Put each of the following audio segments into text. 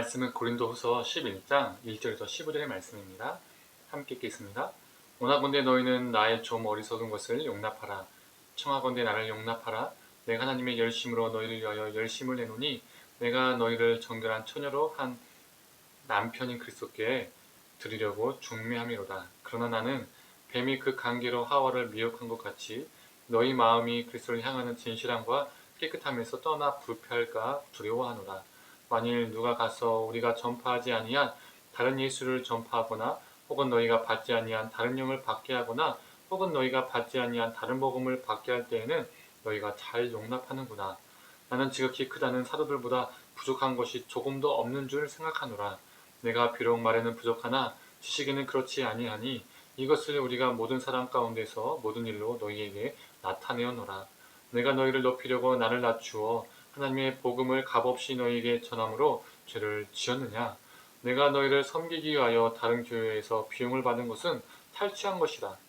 말씀은 고린도후서 11장 1절에서 15절의 말씀입니다. 함께 읽겠습니다. 원하건대 너희는 나의 좀 어리석은 것을 용납하라. 청하건대 나를 용납하라. 내가 하나님의 열심으로 너희를 위하여 열심을 내노니 내가 너희를 정결한 처녀로 한 남편인 그리스도께 드리려고 중매함이로다. 그러나 나는 뱀이 그 관계로 하와를 미혹한 것 같이 너희 마음이 그리스도를 향하는 진실함과 깨끗함에서 떠나 불패할까 두려워하노라. 만일 누가 가서 우리가 전파하지 아니한 다른 예수를 전파하거나 혹은 너희가 받지 아니한 다른 영을 받게 하거나 혹은 너희가 받지 아니한 다른 복음을 받게 할 때에는 너희가 잘 용납하는구나. 나는 지극히 크다는 사도들보다 부족한 것이 조금도 없는 줄 생각하노라. 내가 비록 말에는 부족하나 지식에는 그렇지 아니하니 이것을 우리가 모든 사람 가운데서 모든 일로 너희에게 나타내어노라. 내가 너희를 높이려고 나를 낮추어 하나님의 복음을 값없이 너희에게 전함으로 죄를 지었느냐? 내가 너희를 섬기기 위하여 다른 교회에서 비용을 받은 것은 탈취한 것이다.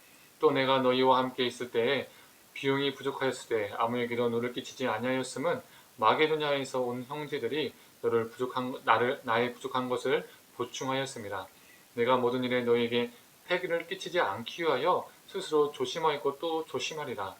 또 내가 너희와 함께 있을 때에 비용이 부족하였을 때 아무에게도 누를 끼치지 아니하였음은 마게도냐에서 온 형제들이 나의 부족한 것을 보충하였습니다. 내가 모든 일에 너희에게 폐기를 끼치지 않기 위하여 스스로 조심하였고 또 조심하리라.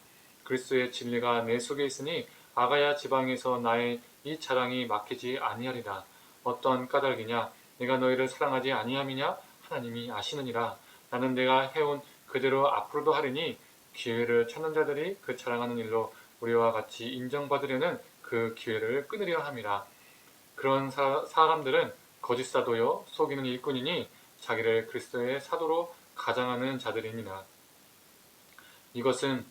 그리스도의 진리가 내 속에 있으니 아가야 지방에서 나의 이 자랑이 막히지 아니하리라. 어떠한 까닭이냐? 내가 너희를 사랑하지 아니함이냐? 하나님이 아시느니라. 나는 내가 해온 그대로 앞으로도 하리니 기회를 찾는 자들이 그 자랑하는 일로 우리와 같이 인정받으려는 그 기회를 끊으려 함이라. 그런 사람들은 거짓 사도요 속이는 일꾼이니 자기를 그리스도의 사도로 가장하는 자들이니라. 이것은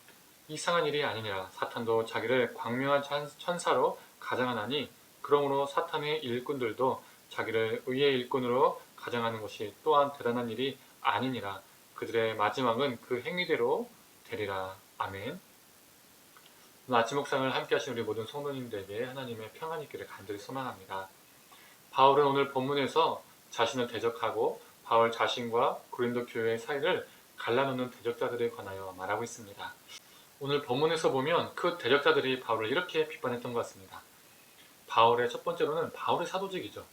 이상한 일이 아니니라. 사탄도 자기를 광명한 천사로 가장하나니 그러므로 사탄의 일꾼들도 자기를 의의 일꾼으로 가장하는 것이 또한 대단한 일이 아니니라. 그들의 마지막은 그 행위대로 되리라. 아멘. 오늘 아침 묵상을 함께 하신 우리 모든 성도님들에게 하나님의 평안이 있기를 간절히 소망합니다. 바울은 오늘 본문에서 자신을 대적하고 바울 자신과 고린도 교회의 사이를 갈라놓는 대적자들에 관하여 말하고 있습니다. 오늘 본문에서 보면 그 대적자들이 바울을 이렇게 비판했던 것 같습니다. 바울의 첫 번째로는 바울의 사도직이죠.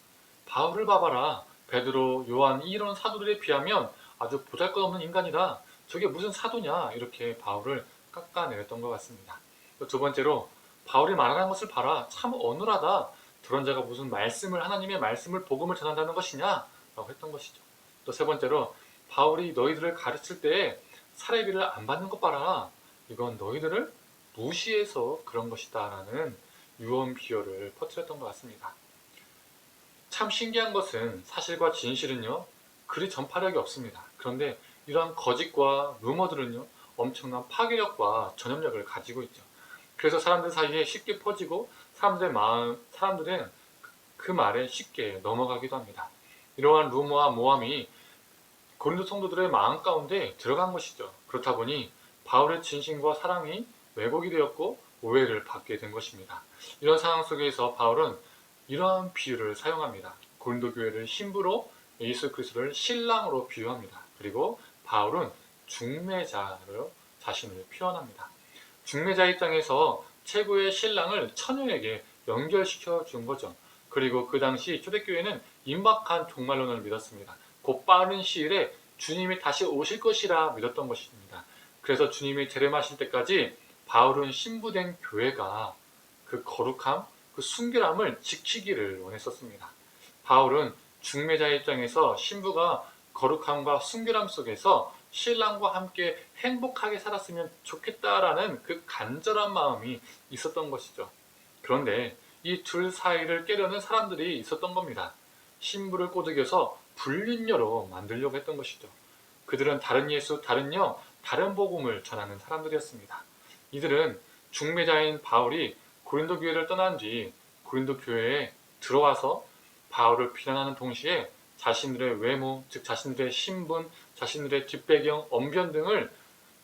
바울을 봐봐라. 베드로, 요한 이런 사도들에 비하면 아주 보잘것없는 인간이다. 저게 무슨 사도냐. 이렇게 바울을 깎아내렸던 것 같습니다. 두 번째로 바울이 말하는 것을 봐라. 참 어눌하다. 그런 자가 무슨 하나님의 말씀을 복음을 전한다는 것이냐 라고 했던 것이죠. 또 세 번째로 바울이 너희들을 가르칠 때에 사례비를 안 받는 것 봐라. 이건 너희들을 무시해서 그런 것이다 라는 유언 비어를 퍼뜨렸던 것 같습니다. 참 신기한 것은 사실과 진실은요 그리 전파력이 없습니다. 그런데 이러한 거짓과 루머들은요 엄청난 파괴력과 전염력을 가지고 있죠. 그래서 사람들 사이에 쉽게 퍼지고 사람들은 그 말에 쉽게 넘어가기도 합니다. 이러한 루머와 모함이 고린도 성도들의 마음 가운데 들어간 것이죠. 그렇다 보니 바울의 진심과 사랑이 왜곡이 되었고 오해를 받게 된 것입니다. 이런 상황 속에서 바울은 이러한 비유를 사용합니다. 고린도 교회를 신부로 예수 그리스도를 신랑으로 비유합니다. 그리고 바울은 중매자로 자신을 표현합니다. 중매자 입장에서 최고의 신랑을 처녀에게 연결시켜 준 거죠. 그리고 그 당시 초대교회는 임박한 종말론을 믿었습니다. 곧 빠른 시일에 주님이 다시 오실 것이라 믿었던 것입니다. 그래서 주님이 재림하실 때까지 바울은 신부된 교회가 그 거룩함, 그 순결함을 지키기를 원했었습니다. 바울은 중매자의 입장에서 신부가 거룩함과 순결함 속에서 신랑과 함께 행복하게 살았으면 좋겠다라는 그 간절한 마음이 있었던 것이죠. 그런데 이 둘 사이를 깨려는 사람들이 있었던 겁니다. 신부를 꼬드겨서 불륜녀로 만들려고 했던 것이죠. 그들은 다른 예수, 다른 영, 다른 복음을 전하는 사람들이었습니다. 이들은 중매자인 바울이 고린도 교회를 떠난 뒤 고린도 교회에 들어와서 바울을 비난하는 동시에 자신들의 외모, 즉 자신들의 신분, 자신들의 뒷배경, 언변 등을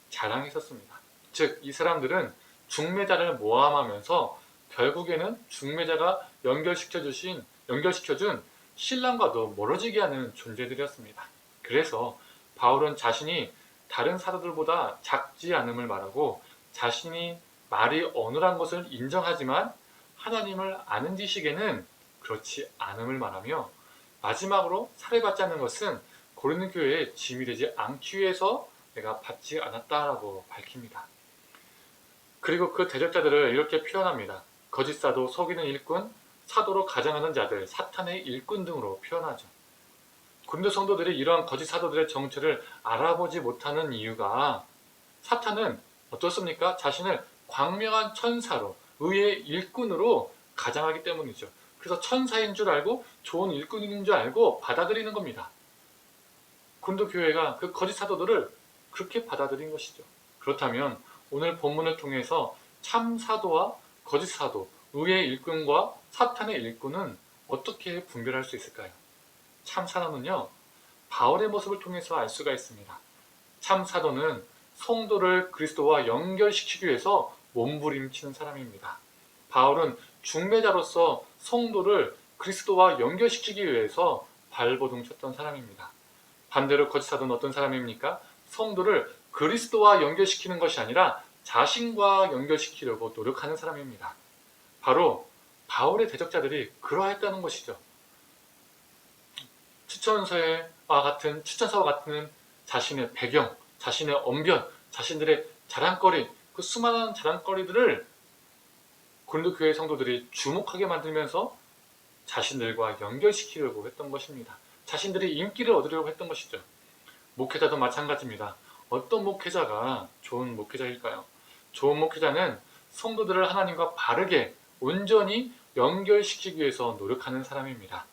자랑했었습니다. 즉 이 사람들은 중매자를 모함하면서 결국에는 중매자가 연결시켜준 신랑과도 멀어지게 하는 존재들이었습니다. 그래서 바울은 자신이 다른 사도들보다 작지 않음을 말하고 자신이 말이 어눌한 것을 인정하지만 하나님을 아는 지식에는 그렇지 않음을 말하며 마지막으로 살해받지 않는 것은 고린도 교회에 짐이 되지 않기 위해서 내가 받지 않았다라고 밝힙니다. 그리고 그 대적자들을 이렇게 표현합니다. 거짓 사도, 속이는 일꾼, 사도로 가장하는 자들, 사탄의 일꾼 등으로 표현하죠. 고린도 성도들이 이러한 거짓 사도들의 정체를 알아보지 못하는 이유가 사탄은 어떻습니까? 자신을 광명한 천사로, 의의 일꾼으로 가장하기 때문이죠. 그래서 천사인 줄 알고 좋은 일꾼인 줄 알고 받아들이는 겁니다. 고린도 교회가 그 거짓 사도들을 그렇게 받아들인 것이죠. 그렇다면 오늘 본문을 통해서 참 사도와 거짓 사도, 의의 일꾼과 사탄의 일꾼은 어떻게 분별할 수 있을까요? 참 사도는요, 바울의 모습을 통해서 알 수가 있습니다. 참 사도는 성도를 그리스도와 연결시키기 위해서 몸부림치는 사람입니다. 바울은 중매자로서 성도를 그리스도와 연결시키기 위해서 발버둥 쳤던 사람입니다. 반대로 거짓 사도는 어떤 사람입니까? 성도를 그리스도와 연결시키는 것이 아니라 자신과 연결시키려고 노력하는 사람입니다. 바로 바울의 대적자들이 그러했다는 것이죠. 추천사와 같은 자신의 배경, 자신의 언변, 자신들의 자랑거리, 그 수많은 자랑거리들을 고린도 교회 성도들이 주목하게 만들면서 자신들과 연결시키려고 했던 것입니다. 자신들이 인기를 얻으려고 했던 것이죠. 목회자도 마찬가지입니다. 어떤 목회자가 좋은 목회자일까요? 좋은 목회자는 성도들을 하나님과 바르게 온전히 연결시키기 위해서 노력하는 사람입니다.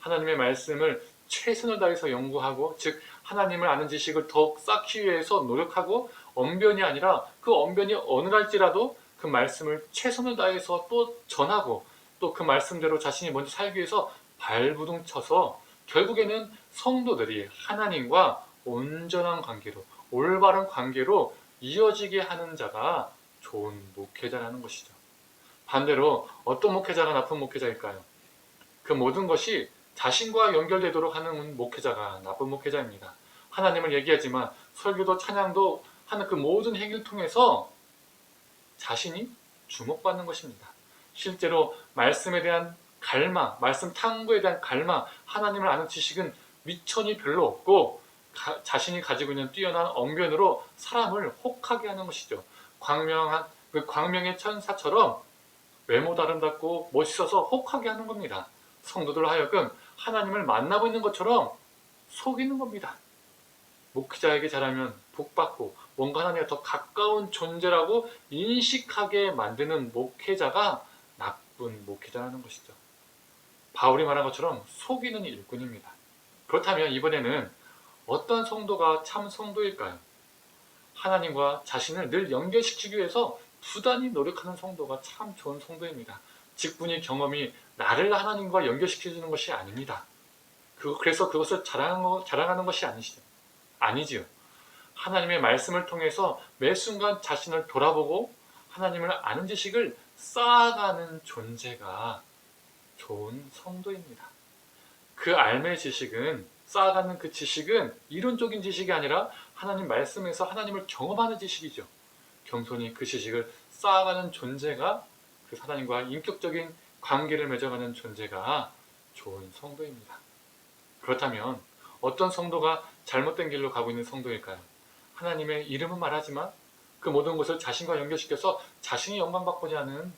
하나님의 말씀을 최선을 다해서 연구하고, 즉 하나님을 아는 지식을 더욱 쌓기 위해서 노력하고, 언변이 아니라 그 언변이 어눌할지라도 그 말씀을 최선을 다해서 또 전하고, 또 그 말씀대로 자신이 먼저 살기 위해서 발부둥 쳐서 결국에는 성도들이 하나님과 온전한 관계로, 올바른 관계로 이어지게 하는 자가 좋은 목회자라는 것이죠. 반대로 어떤 목회자가 나쁜 목회자일까요? 그 모든 것이 자신과 연결되도록 하는 목회자가 나쁜 목회자입니다. 하나님을 얘기하지만 설교도 찬양도 하는 그 모든 행위를 통해서 자신이 주목받는 것입니다. 실제로 말씀에 대한 갈망, 말씀 탐구에 대한 갈망, 하나님을 아는 지식은 미천이 별로 없고 자신이 가지고 있는 뛰어난 언변으로 사람을 혹하게 하는 것이죠. 광명의 천사처럼 외모도 아름답고 멋있어서 혹하게 하는 겁니다. 성도들 하여금 하나님을 만나고 있는 것처럼 속이는 겁니다. 목회자에게 잘하면 복받고 뭔가 하나님과 더 가까운 존재라고 인식하게 만드는 목회자가 나쁜 목회자라는 것이죠. 바울이 말한 것처럼 속이는 일꾼입니다. 그렇다면 이번에는 어떤 성도가 참 성도일까요? 하나님과 자신을 늘 연결시키기 위해서 부단히 노력하는 성도가 참 좋은 성도입니다. 직분이 경험이 나를 하나님과 연결시켜주는 것이 아닙니다. 그래서 그것을 자랑하는 것이 아니지요. 하나님의 말씀을 통해서 매 순간 자신을 돌아보고 하나님을 아는 지식을 쌓아가는 존재가 좋은 성도입니다. 그 알매의 지식은, 쌓아가는 그 지식은 이론적인 지식이 아니라 하나님 말씀에서 하나님을 경험하는 지식이죠. 겸손히 그 지식을 쌓아가는 존재가, 그 하나님과 인격적인 관계를 맺어가는 존재가 좋은 성도입니다. 그렇다면 어떤 성도가 잘못된 길로 가고 있는 성도일까요? 하나님의 이름은 말하지만 그 모든 것을 자신과 연결시켜서 자신이 영광받고자 하는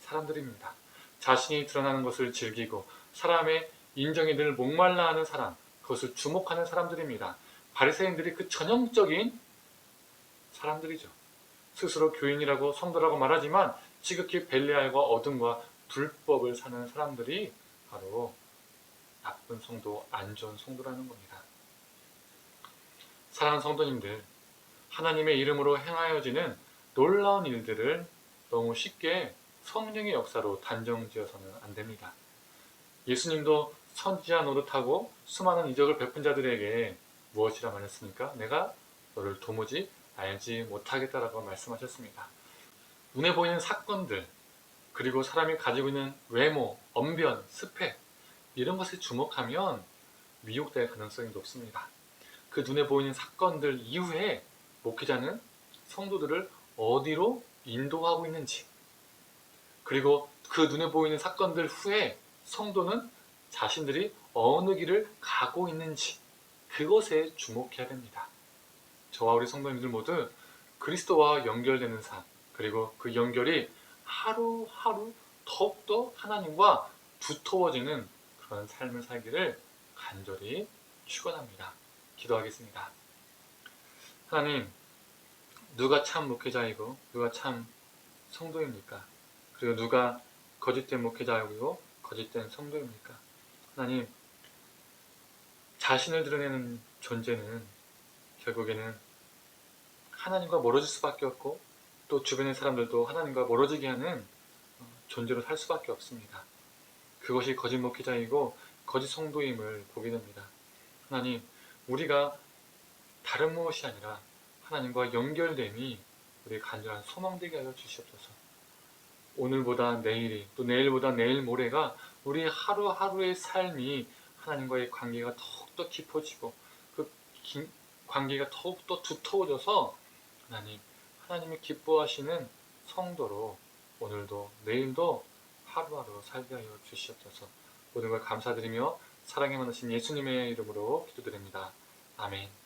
사람들입니다. 자신이 드러나는 것을 즐기고 사람의 인정에 늘 목말라 하는 사람, 그것을 주목하는 사람들입니다. 바리새인들이 그 전형적인 사람들이죠. 스스로 교인이라고 성도라고 말하지만 지극히 벨리알과 어둠과 불법을 사는 사람들이 바로 나쁜 성도, 안 좋은 성도라는 겁니다. 사랑하는 성도님들, 하나님의 이름으로 행하여지는 놀라운 일들을 너무 쉽게 성령의 역사로 단정지어서는 안 됩니다. 예수님도 선지자 노릇하고 수많은 이적을 베푼 자들에게 무엇이라 말했습니까? 내가 너를 도무지 알지 못하겠다라고 말씀하셨습니다. 눈에 보이는 사건들, 그리고 사람이 가지고 있는 외모, 언변, 스펙, 이런 것에 주목하면 미혹될 가능성이 높습니다. 그 눈에 보이는 사건들 이후에 목회자는 성도들을 어디로 인도하고 있는지, 그리고 그 눈에 보이는 사건들 후에 성도는 자신들이 어느 길을 가고 있는지 그것에 주목해야 됩니다. 저와 우리 성도님들 모두 그리스도와 연결되는 삶, 그리고 그 연결이 하루하루 더욱더 하나님과 두터워지는 그런 삶을 살기를 간절히 축원합니다. 기도하겠습니다. 하나님, 누가 참 목회자이고 누가 참 성도입니까? 그리고 누가 거짓된 목회자이고 거짓된 성도입니까? 하나님, 자신을 드러내는 존재는 결국에는 하나님과 멀어질 수밖에 없고 또 주변의 사람들도 하나님과 멀어지게 하는 존재로 살 수밖에 없습니다. 그것이 거짓 목회자이고 거짓 성도임을 보게 됩니다. 하나님, 우리가 다른 무엇이 아니라 하나님과 연결됨이 우리의 간절한 소망되게 하여 주시옵소서. 오늘보다 내일이, 또 내일보다 내일 모레가 우리의 하루하루의 삶이 하나님과의 관계가 더욱더 깊어지고 그 관계가 더욱더 두터워져서 하나님이 기뻐하시는 성도로 오늘도 내일도 하루하루 살게 하여 주시옵소서. 모든 걸 감사드리며 사랑에 많으신 예수님의 이름으로 기도드립니다. 아멘.